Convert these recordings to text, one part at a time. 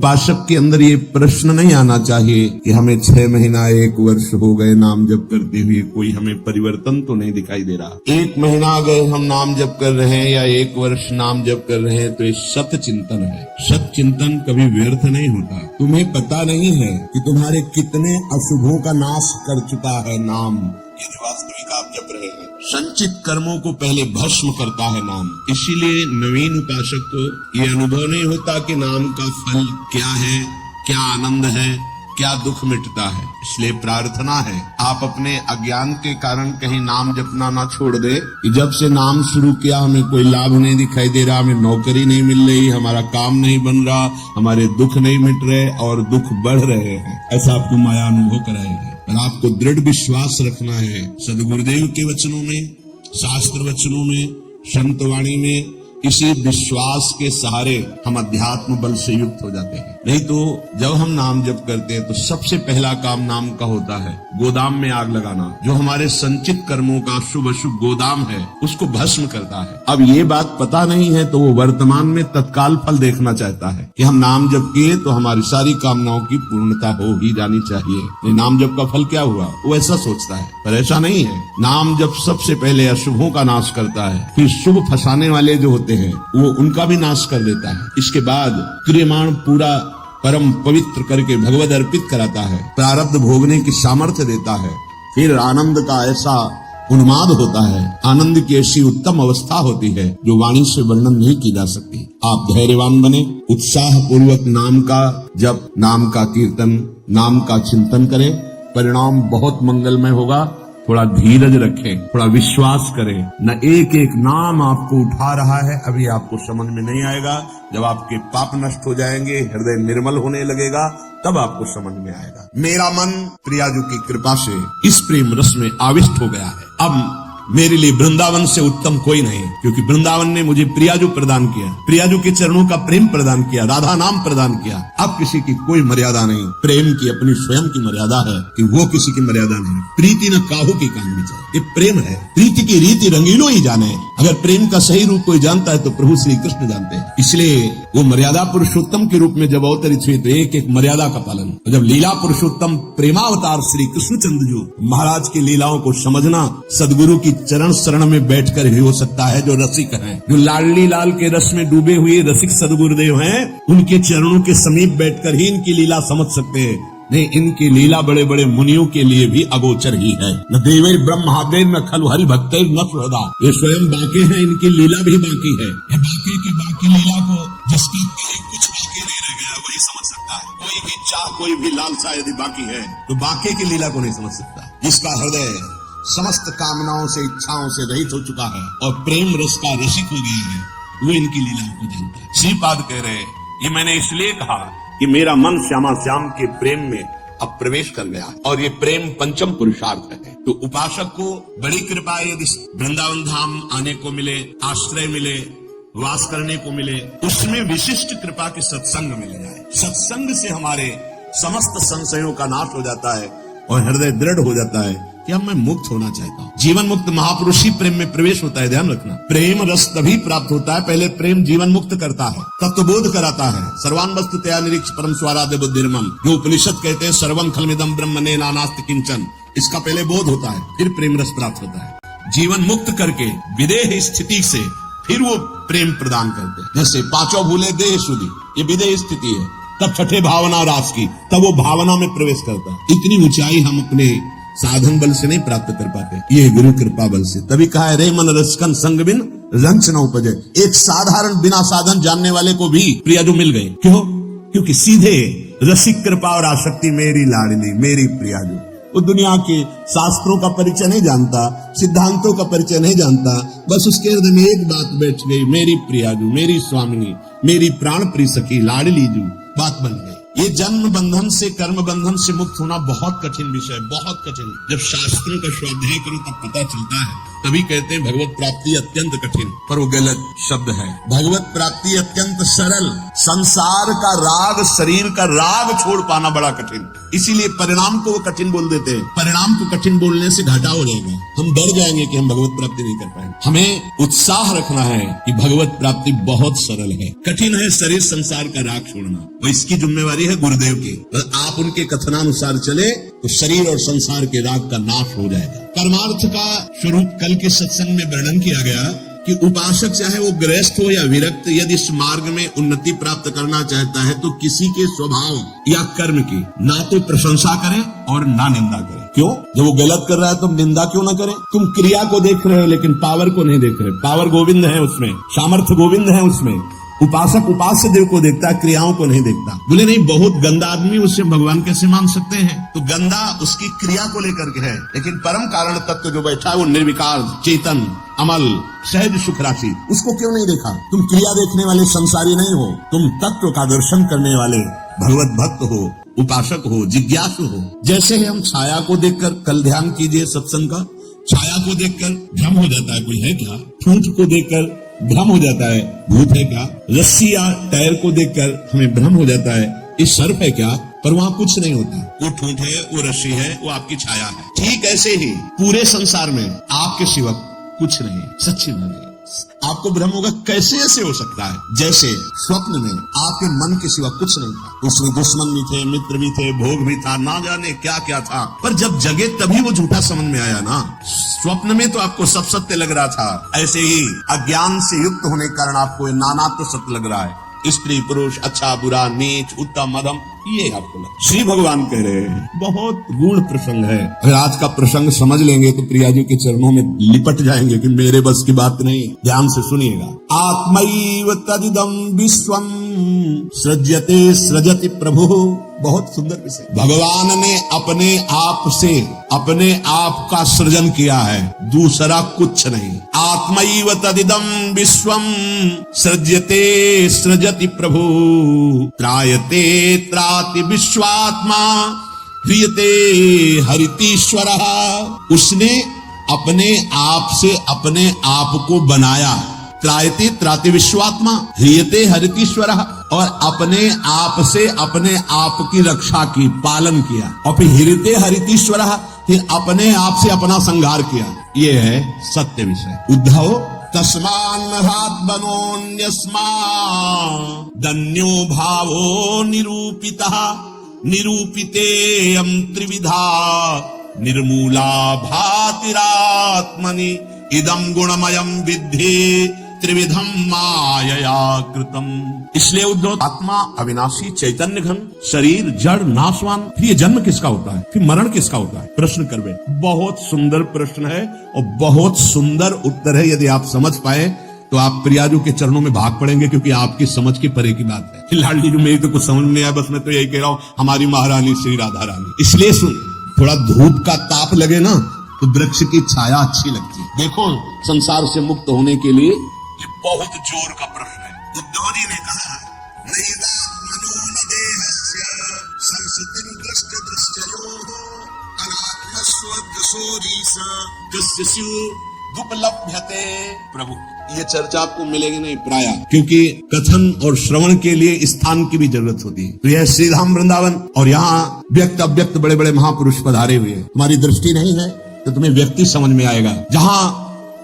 उपासक के अंदर ये प्रश्न नहीं आना चाहिए कि हमें 6 महीना 1 वर्ष हो गए नाम जप करते हुए, कोई हमें परिवर्तन तो नहीं दिखाई दे रहा। 1 महीना अगर हम नाम जप कर रहे हैं या 1 वर्ष नाम जप कर रहे हैं तो ये सत चिंतन है। सत चिंतन कभी व्यर्थ नहीं होता। तुम्हें पता नहीं है कि तुम्हारे कितने अशुभों का नाश कर चुका है नाम, यदि वास्तविक आप जप रहे हैं। संचित कर्मों को पहले भस्म करता है नाम। इसीलिए नवीन उपासक को ये अनुभव नहीं होता कि नाम का फल क्या है, क्या आनंद है, क्या दुख मिटता है। इसलिए प्रार्थना है आप अपने अज्ञान के कारण कहीं नाम जपना ना छोड़ दे कि जब से नाम शुरू किया हमें कोई लाभ नहीं दिखाई दे रहा, हमें नौकरी नहीं मिल रही, हमारा काम नहीं बन रहा, हमारे दुख नहीं मिट रहे और दुख बढ़ रहे हैं। ऐसा आपको माया अनुभव कराएगी। और आपको दृढ़ विश्वास रखना है सदगुरुदेव के वचनों में, शास्त्र वचनों में, संतवाणी में। इसी विश्वास के सहारे हम अध्यात्म बल से युक्त हो जाते हैं। नहीं तो जब हम नाम जप करते हैं तो सबसे पहला काम नाम का होता है गोदाम में आग लगाना। जो हमारे संचित कर्मों का शुभ अशुभ गोदाम है उसको भस्म करता है। अब ये बात पता नहीं है तो वो वर्तमान में तत्काल फल देखना चाहता है कि हम नाम जप किए तो हमारी सारी कामनाओं की पूर्णता हो ही जानी चाहिए। नाम जप का फल क्या हुआ, वो ऐसा सोचता है, पर ऐसा नहीं है। नाम जप सबसे पहले अशुभों का नाश करता है, फिर शुभ फंसाने वाले जो होते हैं वो उनका भी नाश कर देता है। इसके बाद क्रियमाण पूरा परम पवित्र करके भगवद अर्पित कराता है, प्रारब्ध भोगने की सामर्थ्य देता है। फिर आनंद का ऐसा उन्माद होता है, आनंद की ऐसी उत्तम अवस्था होती है जो वाणी से वर्णन नहीं की जा सकती। आप धैर्यवान बने, उत्साह पूर्वक नाम का जप, नाम का कीर्तन, नाम का चिंतन करें, परिणाम बहुत मंगलमय होगा। थोड़ा धीरज रखें, थोड़ा विश्वास करें। न एक एक नाम आपको उठा रहा है, अभी आपको समझ में नहीं आएगा। जब आपके पाप नष्ट हो जाएंगे, हृदय निर्मल होने लगेगा, तब आपको समझ में आएगा। मेरा मन प्रियाजू की कृपा से इस प्रेम रस में आविष्ट हो गया है। अब मेरे लिए वृंदावन से उत्तम कोई नहीं, क्योंकि वृंदावन ने मुझे प्रियाजू प्रदान किया, प्रियाजू के चरणों का प्रेम प्रदान किया, राधा नाम प्रदान किया। अब किसी की कोई मर्यादा नहीं। प्रेम की अपनी स्वयं की मर्यादा है कि वो किसी की मर्यादा नहीं। प्रीति न काहू की कामनी जाए, ये प्रेम है। प्रीति की रीति रंगीलो ही जाने। अगर प्रेम का सही रूप कोई जानता है तो प्रभु श्री कृष्ण जानते हैं। इसलिए वो मर्यादा पुरुषोत्तम के रूप में जब अवतरित हुए तो एक एक मर्यादा का पालन। जब लीला पुरुषोत्तम प्रेमावतार श्री कृष्णचंद्र जी महाराज की लीलाओं को समझना सदगुरु की चरण शरण में बैठकर ही हो सकता है। जो रसिक हैं, जो लाडली लाल के रस में डूबे हुए रसिक सदगुरुदेव हैं, उनके चरणों के समीप बैठकर ही इनकी लीला समझ सकते हैं। नहीं, इनकी लीला बड़े बड़े मुनियों के लिए भी अगोचर ही है। न देवे ब्रह्मादेव न खलु हरि भक्त न सुहृदा, ये स्वयं बाकी है, इनकी लीला भी बाकी है। ये बाकी की बाकी लीला को जिसका कुछ बाकी नहीं रह गया वही समझ सकता है। कोई भी चाह, कोई भी लालसा यदि बाकी है तो बाकी की लीला को नहीं समझ सकता। जिसका हृदय समस्त कामनाओं से, इच्छाओं से रहित हो चुका है और प्रेम रस का रसिक हो गया है, वो इनकी लीलाओं को जानता है। श्रीपाद कह रहे हैं, ये मैंने इसलिए कहा कि मेरा मन श्यामा श्याम के प्रेम में अब प्रवेश कर गया और ये प्रेम पंचम पुरुषार्थ है। तो उपासक को बड़ी कृपा यदि वृंदावन धाम आने को मिले, आश्रय मिले, वास करने को मिले, उसमें विशिष्ट कृपा के सत्संग मिल जाए। सत्संग से हमारे समस्त संशयों का नाश हो जाता है और हृदय दृढ़ हो जाता है कि अब मैं मुक्त होना चाहता हूँ। जीवन मुक्त महापुरुष ही प्रेम में प्रवेश होता है। ध्यान रखना, प्रेम रस तभी प्राप्त होता है, पहले प्रेम जीवन मुक्त करता है, तत्वबोध कराता है। सर्वान वस्तु तया निरीक्ष परम स्वाराध्य बुद्धिर्मम, जो उपनिषद कहते हैं सर्वं खलमिदं ब्रह्मणे नानास्ति किंचन, इसका पहले बोध होता है, फिर प्रेम रस प्राप्त होता है। जीवन मुक्त करके विदेह स्थिति से फिर वो प्रेम प्रदान करते हैं। जैसे पांचों भूले देह शुद्धि, ये विदेह स्थिति है। तब छठे भावना रास की, तब वो भावना में प्रवेश करता है। इतनी ऊंचाई हम अपने साधन बल से नहीं प्राप्त कर पाते, ये गुरु कृपा बल से। तभी कहा है रे मन रसकन संग बिन रंच न उपजे। एक साधारण बिना साधन जानने वाले को भी प्रियाजू मिल गए। क्यों? क्योंकि सीधे रसिक कृपा और आसक्ति मेरी लाडली, मेरी प्रियाजू। वो दुनिया के शास्त्रों का परिचय नहीं जानता, सिद्धांतों का परिचय नहीं जानता, बस उसके हृदय में एक बात बैठ गई, मेरी प्रियाजू, मेरी स्वामिनी, मेरी प्राण प्रिय सखी लाडली जू, बात बन गई। ये जन्म बंधन से, कर्म बंधन से मुक्त होना बहुत कठिन विषय, बहुत कठिन। जब शास्त्रों का स्वाध्याय करो तब पता चलता है तभी कहते हैं भगवत प्राप्ति अत्यंत कठिन, पर वो गलत शब्द है। भगवत प्राप्ति अत्यंत सरल। संसार का राग, शरीर का राग छोड़ पाना बड़ा कठिन, इसीलिए परिणाम को वो कठिन बोल देते हैं। परिणाम को कठिन बोलने से घाटा हो जाएगा, हम डर जाएंगे कि हम भगवत प्राप्ति नहीं कर पाएंगे। हमें उत्साह रखना है कि भगवत प्राप्ति बहुत सरल है। कठिन है शरीर संसार का राग छोड़ना, वो इसकी जिम्मेवारी है गुरुदेव की। तो आप उनके कथनानुसार चले तो शरीर और संसार के राग का नाश हो जाएगा। कर्मार्थ का स्वरूप कल के सत्संग में वर्णन किया गया कि उपासक चाहे वो गृहस्थ हो या विरक्त, यदि इस मार्ग में उन्नति प्राप्त करना चाहता है तो किसी के स्वभाव या कर्म की ना तो प्रशंसा करे और ना निंदा करे। क्यों? जब वो गलत कर रहा है तुम निंदा क्यों ना करें? तुम क्रिया को देख रहे हो लेकिन पावर को नहीं देख रहे। पावर गोविंद है उसमें, सामर्थ्य गोविंद है उसमें। उपासक उपास्य देव को देखता है, क्रियाओं को नहीं देखता। बोले नहीं, बहुत गंदा आदमी, उससे भगवान कैसे मान सकते हैं? तो गंदा उसकी क्रिया को लेकर के है, लेकिन परम कारण तत्व जो बैठा है वो निर्विकार, चेतन, अमल, सहज सुख राशि, उसको क्यों नहीं देखा? तुम क्रिया देखने वाले संसारी नहीं हो, तुम तत्व का दर्शन करने वाले भगवत भक्त हो, उपासक हो, जिज्ञासु हो। जैसे ही हम छाया को देखकर, कल ध्यान कीजिए सत्संग का, छाया को देखकर भ्रम हो जाता है कोई है क्या, ठूंठ को देखकर भ्रम हो जाता है भूत है क्या, रस्सी या टायर को देखकर हमें भ्रम हो जाता है ये सर्प है क्या, पर वहां कुछ नहीं होता। वो ठूंठ है, वो रस्सी है, वो आपकी छाया है। ठीक ऐसे ही पूरे संसार में आपके सिवा कुछ नहीं, सच्ची नहीं। आपको भ्रम होगा कैसे ऐसे हो सकता है? जैसे स्वप्न में आपके मन के सिवा कुछ नहीं था, उसमें दुश्मन भी थे, मित्र भी थे, भोग भी था, ना जाने क्या क्या था, पर जब जगे तभी वो झूठा समझ में आया ना। स्वप्न में तो आपको सब सत्य लग रहा था, ऐसे ही अज्ञान से युक्त होने के कारण आपको नाना तो सत्य लग रहा है। स्त्री पुरुष, अच्छा बुरा, नीच उत्तम अधम, ये आपको लगा। श्री भगवान कह रहे हैं बहुत गूढ़ प्रसंग है। अगर आज का प्रसंग समझ लेंगे तो प्रिया जी के चरणों में लिपट जाएंगे कि मेरे बस की बात नहीं। ध्यान से सुनिएगा। आत्मैव तदिदं विश्वम सृज्यते सृजति प्रभु। बहुत सुंदर विषय। भगवान ने अपने आप से अपने आप का सृजन किया है, दूसरा कुछ नहीं। आत्मैव तदिदं विश्वम सृज्यते सृजति प्रभु त्रायते त्राति विश्वात्मा ह्रियते हरितीश्वरः। उसने अपने आप से अपने आप को बनाया। त्रायते त्राति विश्वात्मा ह्रियते हरितीश्वरः, और अपने आप से अपने आप की रक्षा की, पालन किया। और फिर ह्रियते हरितीश्वरः, फिर अपने आप से अपना संहार किया। ये है सत्य विषय। उद्धव तस्मान्नहात्मनोऽन्यस्मा दन्यो भावो निरूपितः निरूपितेयं त्रिविधा निर्मूला भातिरात्मनि इदं गुणमयं विद्धि त्रिविधम मायया कृतम। इसलिए उद्धव, आत्मा अविनाशी, चैतन्य घन, शरीर जड़ नाशवान, फिर ये जन्म किसका होता है, फिर मरण किसका होता है? प्रश्न कर बैठे। बहुत सुंदर प्रश्न है और बहुत सुंदर उत्तर है। यदि आप समझ पाए तो आप प्रियाजू के चरणों में भाग पड़ेंगे, क्योंकि आपकी समझ के परे की बात है। लाडली जी, मेरी तो कुछ समझ नहीं आया, बस मैं तो यही कह रहा हूँ, हमारी महारानी श्री राधा रानी। इसलिए सुन, थोड़ा धूप का ताप लगे ना तो वृक्ष की छाया अच्छी लगती है। देखो, संसार से मुक्त होने के लिए ये बहुत जोर का प्रश्न है। उद्धव जी ने कहा, प्रभु, ये चर्चा आपको मिलेगी नहीं प्राय, क्योंकि कथन और श्रवण के लिए स्थान की भी जरूरत होती है। तो यह श्रीधाम वृंदावन, और यहाँ व्यक्त अव्यक्त बड़े बड़े महापुरुष पधारे हुए हैं। तुम्हारी दृष्टि नहीं है तो तुम्हें व्यक्ति समझ में आएगा। जहाँ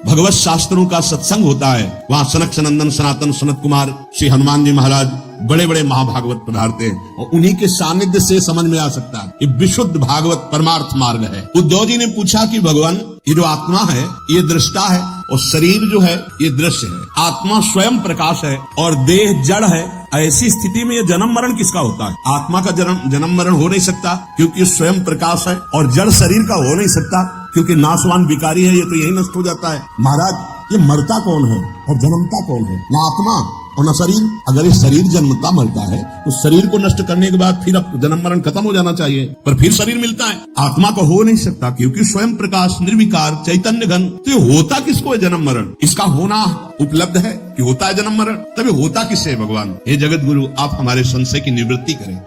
भगवत शास्त्रों का सत्संग होता है वहां सनक सनंदन सनातन सनत कुमार श्री हनुमान जी महाराज बड़े बड़े महाभागवत पधारते हैं, और उन्हीं के सानिध्य से समझ में आ सकता है। ये विशुद्ध भागवत परमार्थ मार्ग है। उद्धव जी ने पूछा कि भगवान, ये जो आत्मा है ये दृष्टा है और शरीर जो है ये दृश्य है। आत्मा स्वयं प्रकाश है और देह जड़ है। ऐसी स्थिति में ये जन्म मरण किसका होता है? आत्मा का जन्म मरण हो नहीं सकता, क्योंकि स्वयं प्रकाश है, और जड़ शरीर का हो नहीं सकता, क्योंकि नाशवान विकारी है, ये तो यही नष्ट हो जाता है। महाराज, ये मरता कौन है और जन्मता कौन है? ना आत्मा और न शरीर। अगर ये शरीर जन्मता मरता है तो शरीर को नष्ट करने के बाद फिर अब जन्म मरण खत्म हो जाना चाहिए, पर फिर शरीर मिलता है। आत्मा को हो नहीं सकता, क्योंकि स्वयं प्रकाश, निर्विकार, चैतन्य घन। तो ये होता किसको है जन्म मरण? इसका होना उपलब्ध है कि होता है जन्म मरण, तभी होता किससे है भगवान? हे जगत गुरु, आप हमारे संशय की निवृत्ति करें।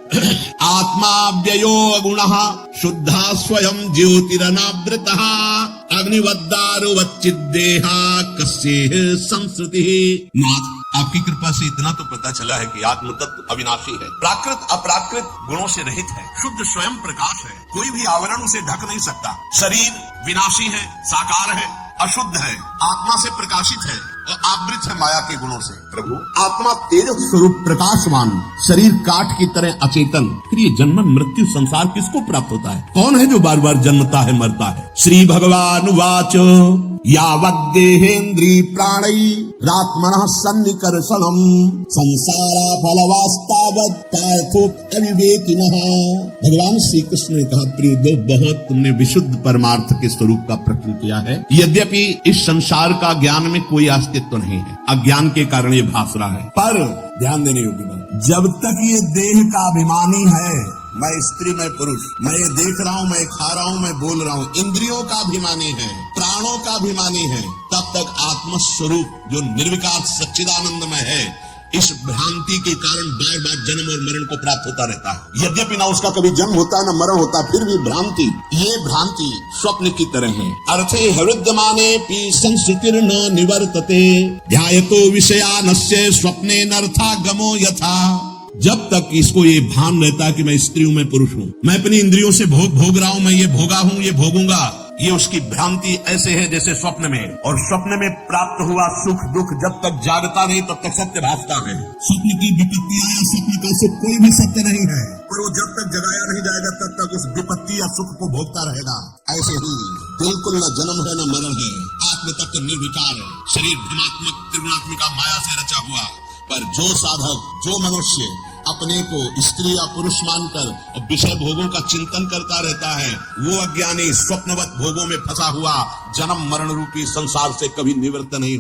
आत्मा व्ययो गुणः शुद्धा स्वयं ज्योतिरनावृतः अग्निवद्दारुवच्चिद्देहा कस्येह संस्कृति। नाथ, आपकी कृपा से इतना तो पता चला है कि आत्म तत्व अविनाशी है, प्राकृत अपराकृत गुणों से रहित है, शुद्ध स्वयं प्रकाश है, कोई भी आवरण उसे ढक नहीं सकता। शरीर विनाशी है, साकार है, अशुद्ध है, आत्मा से प्रकाशित है और आवृत है माया के गुणों से। प्रभु, आत्मा तेज स्वरूप प्रकाशवान, शरीर काठ की तरह अचेतन, फिर ये जन्म मृत्यु संसार किसको प्राप्त होता है? कौन है जो बार बार जन्मता है मरता है? श्री भगवान वाच यावद्देहेन्द्रिय प्राणैरात्मनः सन्निकर्षणम् संसारा फलवास्तावत् पार्थोक्त अविवेकिनः। भगवान श्री कृष्ण ने कहा, प्रिय दो, बहुत तुमने विशुद्ध परमार्थ के स्वरूप का प्रकट किया है। यद्यपि इस संसार का ज्ञान में कोई अस्तित्व नहीं है, अज्ञान के कारण ये भास रहा है, पर ध्यान देने योग्य बात, जब तक ये देह का अभिमानी है, मैं स्त्री मैं पुरुष, मैं ये देख रहा हूँ, मैं खा रहा हूँ, मैं बोल रहा हूँ, इंद्रियों का अभिमानी है, प्राणों का अभिमानी है, तब तक आत्मस्वरूप जो निर्विकार सच्चिदानंदमय है, इस भ्रांति के कारण बार बार जन्म और मरण को प्राप्त होता रहता है। यद्यपि ना उसका कभी जन्म होता है ना मरण होता है, फिर भी भ्रांति, ये भ्रांति स्वप्न की तरह है। अर्थे हृद्यमाने पी संस्कृतिर्न निवर्तते ध्यायतो विषयानस्य स्वप्ने नर्थागमो यथा। जब तक इसको ये भान रहता है कि मैं स्त्री हूं, मैं पुरुष हूं, मैं अपनी इंद्रियों से भोग रहा हूं, मैं ये भोगा हूं, ये भोगूंगा, ये उसकी भ्रांति ऐसे है जैसे स्वप्न में। और स्वप्न में प्राप्त हुआ सुख दुख जब तक जागता नहीं तब तक सत्य भासता है। स्वप्न की विपत्तियां या स्वप्न का सुख कोई भी सत्य नहीं है, पर वो जब तक जगाया नहीं जाएगा तब तक उस विपत्ति या सुख को भोगता रहेगा। ऐसे ही बिल्कुल न जन्म है न मरण है, आत्म तत्व निर्विकार है, शरीर भ्रमात्मक त्रिगुणात्मिका माया से रचा हुआ। पर जो साधक, जो मनुष्य अपने को स्त्री या पुरुष मानकर और विषय भोगों का चिंतन करता रहता है, वो अज्ञानी स्वप्नवत भोगों में फंसा हुआ जन्म मरण रूपी संसार से कभी निवृत्त नहीं हो